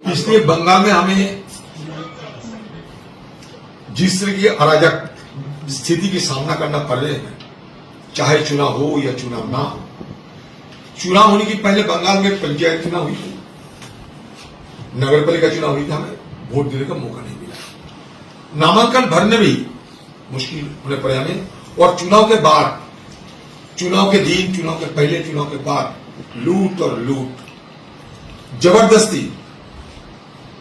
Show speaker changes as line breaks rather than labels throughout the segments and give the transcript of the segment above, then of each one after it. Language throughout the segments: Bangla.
इसलिए बंगाल में हमें जिस तरह की अराजक स्थिति की सामना करना पड़ रहे हैं, चाहे चुनाव हो या चुनाव ना हो। चुनाव होने की पहले बंगाल में पंचायत चुनाव हुई थी, नगर पालिका चुनाव हुई थी, हमें वोट देने का मौका नहीं मिला। नामांकन भरने भी मुश्किल होने पड़े हमें। और चुनाव के बाद, चुनाव के दिन, चुनाव के पहले, चुनाव के बाद लूट और लूट, जबरदस्ती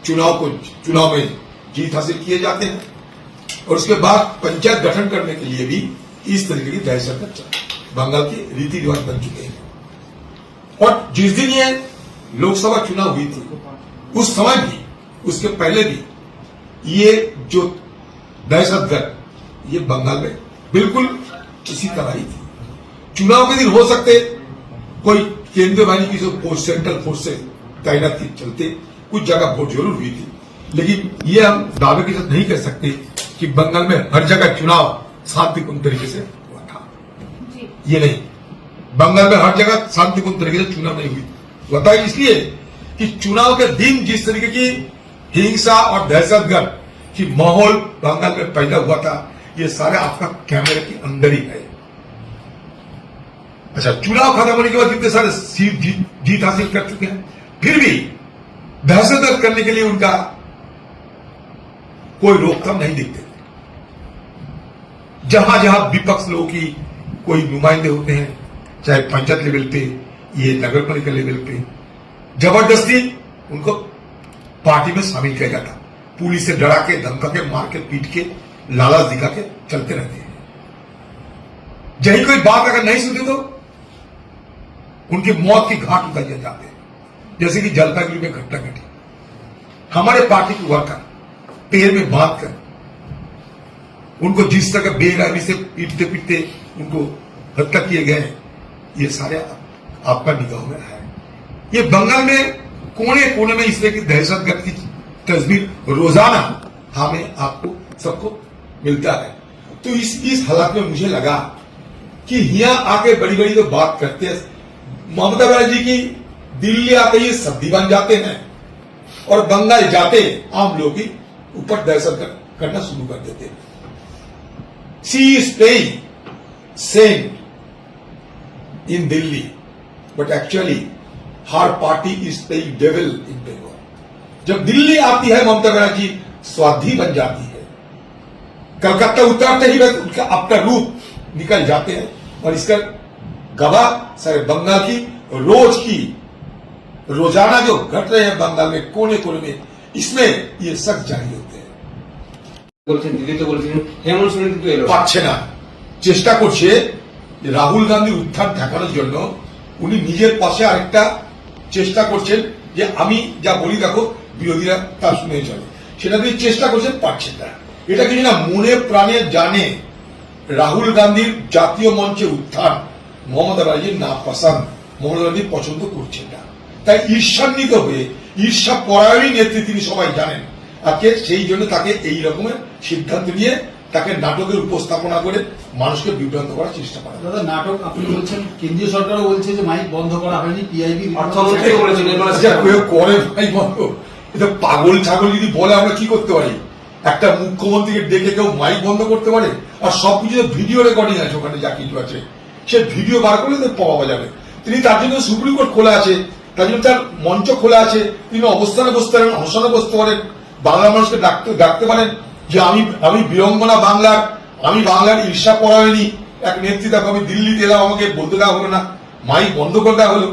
चुनाव में जीत हासिल किए जाते हैं। और उसके बाद पंचायत गठन करने के लिए भी इस तरीके की दहशत बंगाल की रीति रिवाज बन चुके हैं। और जिस दिन ये लोकसभा चुनाव हुई थी, उस समय भी, उसके पहले भी, ये जो दहशतगर्द, ये बंगाल में बिल्कुल इसी तरह ही थी। चुनाव के दिन हो सकते कोई केंद्रीय बाहिनी की जो फोर्स, सेंट्रल फोर्स से तैनाती चलते कुछ जगह वोट जरूर हुई थी, लेकिन ये हम दावे के साथ नहीं कह सकते कि बंगाल में हर जगह चुनाव शांतिपूर्ण तरीके से हुआ था। ये नहीं, बंगाल में हर जगह शांतिपूर्ण तरीके से चुनाव नहीं हुआ था, इसलिए कि चुनाव के दिन जिस तरीके की हिंसा और दहशतगर्द की माहौल बंगाल में पैदा हुआ था, ये सारे आपका कैमरे के अंदर ही है। अच्छा, चुनाव खत्म होने के बाद जितने सारे सीट जीत हासिल कर चुके हैं, फिर भी दहशतगर्द करने के लिए उनका कोई रोकथाम नहीं दिखते। जहां जहां विपक्ष लोगों की कोई नुमाइंदे होते हैं, चाहे पंचायत लेवल पे, ये नगर पालिका लेवल पे, जबरदस्ती उनको पार्टी में शामिल किया जाता। पुलिस से डरा के, धमका के, मार के, पीट के, लालच दिखा के चलते रहते हैं। यही कोई बात अगर नहीं सुनते तो उनकी मौत की घाट उतर जाते हैं, जैसे कि जलपाईगुड़ी में घटना घटी। हमारे पार्टी के वर्कर पैर में बांध कर उनको जिस तरह बेरहमी से पीटते पीटते उनको हत्या किए गए, ये सारे आपका निगाह में है। ये बंगाल में कोने कोने में इस तरह की दहशतगर्द की तस्वीर रोजाना हमें, आपको, सबको मिलता है। तो इस हालात में मुझे लगा कि यहाँ आके बड़ी बड़ी तो बात करते हैं, ममता बनर्जी की दिल्ली आते ही सब्जी बन जाते हैं और बंगाल जाते आम लोगों की ऊपर दहशत करना शुरू कर देते हैं। She is playing saint in Delhi, but actually हर party is playing devil in Bengal. जब दिल्ली आती है ममता बनर्जी स्वाधी बन जाती है, कलकत्ता उतरते ही उनका अपना रूप निकल जाते हैं। और इसका गवाह सारे बंगाल की रोजाना जो घट रहे हैं बंगाल में कोने कोने में, इसमें ये सख्त जारी होते हैं। পাচ্ছে না, চেষ্টা করছে রাহুল গান্ধীর উত্থান ঠেকানোর জন্য। উনি নিজের পাশে আরেকটা চেষ্টা করছেন যে আমি যা বলি দেখো বিরোধীরা তা শুনে চলে, সেটা দিয়ে চেষ্টা করছেন, পারছেন না। এটা কিছু না, মনে প্রাণে জানে রাহুল গান্ধীর জাতীয় মঞ্চে উত্থান মমতা ব্যানার্জির না পছন্দ, মমতা ব্যানার্জি পছন্দ করছেন না। তাই ঈর্ষান্বিত হয়ে, ঈর্ষা পরায়ণী নেত্রী তিনি সবাই জানেন, আজকে সেই জন্য তাকে এই রকমের সিদ্ধান্ত নিয়ে তাকে নাটকের উপস্থাপনা করে মানুষকে বিভ্রান্ত করার চেষ্টা করা।
দাদা, নাটক আপনি বলছেন, কেন্দ্রীয় সরকারও বলছে যে মাইক বন্ধ করা হয়নি, পিআইবি
অর্থমন্ত্রী বলেছেন করে মাইক বন্ধ। এটা পাগল ছাগল যদি বলে আমরা কি করতে পারি? একটা মুখ্যমন্ত্রীকে ডেকে কেউ মাইক বন্ধ করতে পারে? আর সবকিছু ভিডিও রেকর্ডিং আছে, ওখানে যা কিছু আছে সে ভিডিও বার করলে পাওয়া যাবে। তিনি তার জন্য সুপ্রিম কোর্ট খোলা আছে, তার জন্য তার মঞ্চ খোলা আছে, তিনি অবস্থানে বসতে পারেন, অনশনে বসতে পারেন, বাংলা মানুষকে ডাকতে পারেন যে আমি বিড়ম্বনা বাংলার, আমি বাংলার ঈর্ষা পরায়ণী এক নেত্রী, দেখো আমি দিল্লিতে এলাম, আমাকে বলতে দেওয়া হলো না, মাইক বন্ধ করে দেওয়া হলো।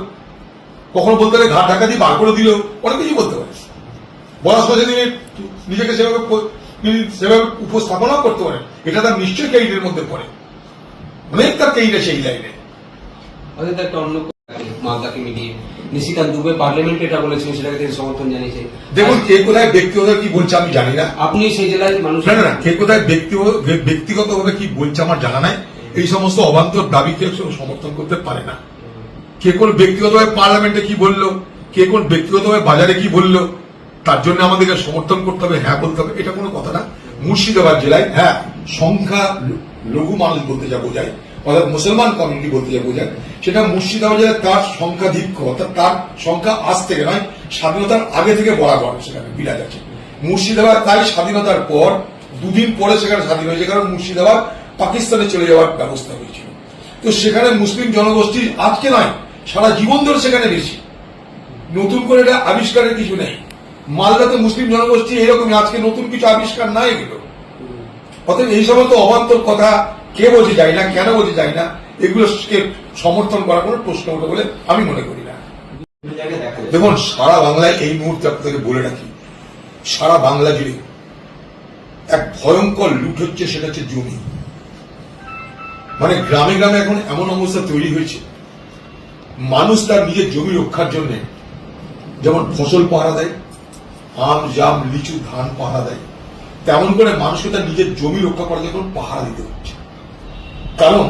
কখনো বলতে পারে ঘাট ঢাকা দিয়ে বার করে দিল, অনেক কিছু বলতে পারে। বলার সময় তিনি নিজেকে সেভাবে উপস্থাপনাও করতে পারেন, এটা তার নিশ্চয়ই ক্যারিয়ারের মধ্যে পড়ে, অনেক তার ক্যারিয়ার সেই লাইনে।
একটা অন্য মালদাকে মিলিয়ে নিশিকান্ত দুবে পার্লামেন্টে এটা বলেছেন, সেটাকে তিনি সমর্থন জানিয়েছে।
দেখুন, কে কোথায় ব্যক্তিগত কি বলছে আমি জানি না।
আপনি সেই জেলায় মানুষ,
না, কে কোথায় ব্যক্তিগত ভাবে কি বলছে আমার জানা নাই। এই সমস্ত অবান্তর দাবিকে সমর্থন করতে পারে না। কে কোন ব্যক্তিগতভাবে পার্লামেন্টে কি বললো, কে কোন ব্যক্তিগতভাবে বাজারে কি বললো, তার জন্য আমাদেরকে সমর্থন করতে হবে, হ্যাঁ বলতে হবে, এটা কোনো কথা না। মুর্শিদাবাদ জেলায়, হ্যাঁ, সংখ্যা লঘু মানুষ বলতে যা বোঝায়, অর্থাৎ মুসলমান কমিউনিটি বলতে যা বোঝায়, সেটা মুর্শিদাবাদ জেলায় তার সংখ্যাধিক্য, অর্থাৎ তার সংখ্যা আজ থেকে নয়, স্বাধীনতার আগে থেকে বরাবর সেখানে বিরাজ আছে। মুর্শিদাবাদ তাই স্বাধীনতার পর দুদিন পরে সেখানে স্বাধীন হয়েছে, কারণ মুর্শিদাবাদ পাকিস্তানে চলে যাওয়ার ব্যবস্থা হয়েছিল। তো সেখানে মুসলিম জনগোষ্ঠী আজকে নয়, সারা জীবন ধরে সেখানে বেশি, নতুন করে এটা আবিষ্কারের কিছু নেই। মালদাতে মুসলিম জনগোষ্ঠী এরকম, আজকে নতুন কিছু আবিষ্কার নাই এগুলো। অতএব এই সমস্ত অবান্তর কথা কে বোঝে যায় না, কেন বোঝে যায় না, এগুলোকে সমর্থন করার কোনো প্রশ্ন ওঠে বলে আমি মনে করি না। দেখুন, সারা বাংলায় এই মুহূর্তে আপনাকে বলে রাখি, সারা বাংলা জুড়ে এক ভয়ঙ্কর লুট হচ্ছে, সেটা হচ্ছে জমি। মানে গ্রামে গ্রামে এখন এমন অবস্থা তৈরি হয়েছে, মানুষ তার নিজের জমি রক্ষার জন্য যেমন ফসল পাহারা দেয়, আম জাম লিচু ধান পাহারা দেয়, তেমন করে মানুষকে তার নিজের জমি রক্ষা করার জন্য পাহারা দিতে হচ্ছে। কারণ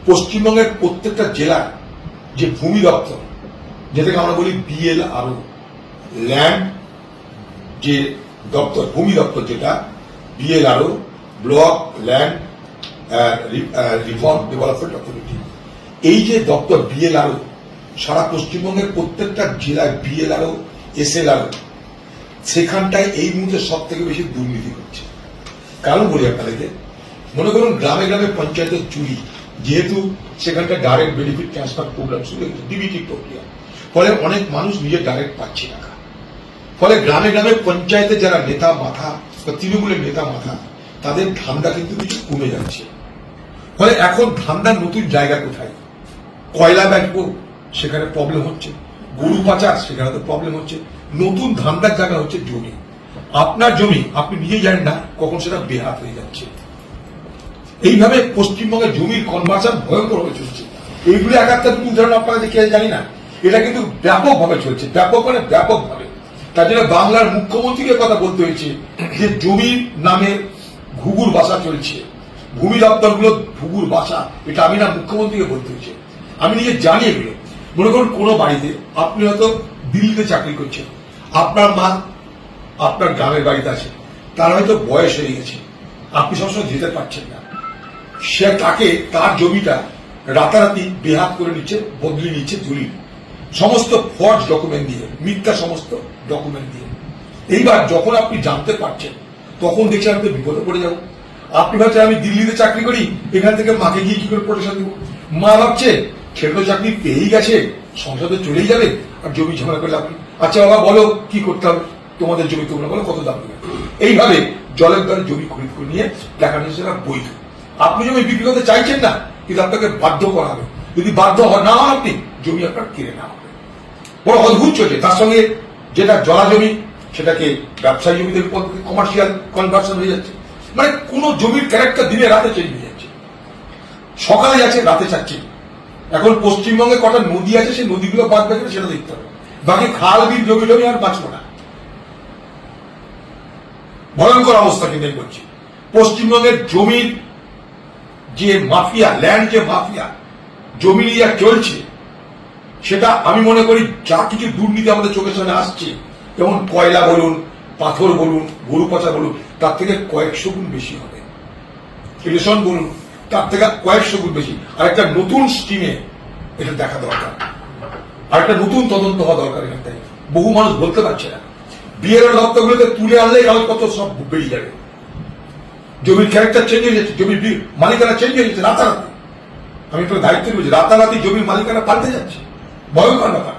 পশ্চিমবঙ্গের প্রত্যেকটা জেলার যে ভূমি দপ্তর, যেটাকে আমরা বলি BLRO, ল্যান্ড যে দপ্তর, ভূমি দপ্তর যেটা BLRO, block land reform development authority, এই যে দপ্তর BLRO, সারা পশ্চিমবঙ্গের প্রত্যেকটা জেলায় BLRO SLRO, সেখানটায় এই মুহূর্তে সব থেকে বেশি দুর্নীতি হচ্ছে। কারণ বলি আপনাদেরকে, মনে করুন গ্রামে গ্রামে পঞ্চায়েতের চুরি, যেহেতু সেখানকার ডাইরেক্ট বেনিফিট ট্রান্সফার প্রোগ্রাম শুরু হয়েছে, ডিবিটি প্রক্রিয়া, ফলে অনেক মানুষ নিজের ডাইরেক্ট পাচ্ছে টাকা। ফলে গ্রামে গ্রামে পঞ্চায়েতের যারা নেতা মাথা বা তৃণমূলের নেতা মাথা, তাদের ধান্দা কিন্তু কিছু কমে যাচ্ছে। ফলে এখন ধান্দার নতুন জায়গা কোথায়? কয়লা ব্যাংকও সেখানে প্রবলেম হচ্ছে, গরু পাচার সেখানে তো প্রবলেম হচ্ছে। নতুন ধান্দার জায়গা হচ্ছে জমি। আপনার জমি আপনি নিজেই জানেন না কখন সেটা বেহাত হয়ে যাচ্ছে। এইভাবে পশ্চিমবঙ্গের জমির কনভার্সন ভয়ঙ্কর হয়ে চলছে। এইগুলি এক একটা উদাহরণ আপনারা দেখে জানি না, এটা কিন্তু ব্যাপকভাবে চলছে, ব্যাপক মানে ব্যাপকভাবে। তার জন্য বাংলার মুখ্যমন্ত্রীকে কথা বলতে হয়েছে যে জমির নামে ঘুঘুর বাসা চলছে, ভূমি দপ্তরগুলো ঘুঘুর বাসা, এটা আমি না, মুখ্যমন্ত্রীকে বলতে হয়েছে। আমি নিজে জানি এগুলো। মনে করুন কোনো বাড়িতে আপনি হয়তো দিল্লিতে চাকরি করছেন, আপনার মা আপনার গ্রামের বাড়িতে আছে, তার হয়তো বয়স হয়ে গেছে, আপনি সবসময় যেতে পারছেন না, সে তাকে তার জমিটা রাতারাতি বেহাত করে নিচ্ছে, বদলে নিচ্ছে দলিল, সমস্ত ফর্জ ডকুমেন্ট দিয়ে, মিথ্যা সমস্ত ডকুমেন্ট দিয়ে। এইবার যখন আপনি জানতে পারছেন, তখন দেখছেন আপনি বিপদে পড়ে যাবো। আপনি ভাবছেন আমি দিল্লিতে চাকরি করি, এখান থেকে মাকে গিয়ে কি করে প্রোটেকশন দেবো। মা ভাবছে ছেলে তো চাকরি পেয়েই গেছে, সংসদে চলেই যাবে, আর জমি ঝামেলা করলে আপনি, আচ্ছা বাবা বলো কি করতে হবে, তোমাদের জমি তোমরা বলো কত দাম দেবে। এইভাবে জলের দরে জমি খরিদ করে নিয়ে দেখানো সেটা বৈধ। আপনি জমি বিক্রি করতে চাইছেন না, কিন্তু আপনাকে বাধ্য করা হবে। যদি বাধ্য না হন আপনি, জমি আপনার কিনে নেওয়া হবে। বড় অদ্ভুত চলছে। তার সঙ্গে যেটা জলা জমি, সেটাকে ব্যবসায়ী জমিতে কমার্শিয়াল কনভার্সন হয়ে যাচ্ছে। মানে কোন জমির ক্যারেক্টার দিনে রাতে চেঞ্জ হয়ে যাচ্ছে, সকালে যাচ্ছে রাতে চাচ্ছে। এখন পশ্চিমবঙ্গে কটা নদী আছে, সেই নদীগুলো বাঁচবে কিনা সেটা দেখতে হবে, বাকি খাল বিল জমি জমি আর বাঁচবো না। ভয়ঙ্কর অবস্থা কিন্তু করছে পশ্চিমবঙ্গের জমির যে মাফিয়া, ল্যান্ড যে মাফিয়া, জমি নিয়ে চলছে, সেটা আমি মনে করি যা কিছু দুর্নীতি আমাদের চোখের সামনে আসছে, যেমন কয়লা বলুন, পাথর বলুন, গরু পাচার বলুন, তার থেকে কয়েকশো গুণ বেশি হবে। রেশন বলুন, তার থেকে কয়েকশো গুণ বেশি। আর একটা নতুন স্টিমে এটা দেখা দরকার, আর একটা নতুন তদন্ত হওয়া দরকার। এখানটায় বহু মানুষ বলতে পারছে না, বিএলআর দপ্তরগুলোতে তুলে আনলেই কাগজপত্র সব বেরিয়ে যাবে। জমির ক্যারেক্টার চেঞ্জ হয়ে যাচ্ছে, জমির মালিকানা চেঞ্জ হয়ে যাচ্ছে রাতারাতি। আমি তো দায়িত্ব বলছি, রাতারাতি জমির মালিকানা পাল্টে যাচ্ছে, ভয়ঙ্কর ব্যাপার।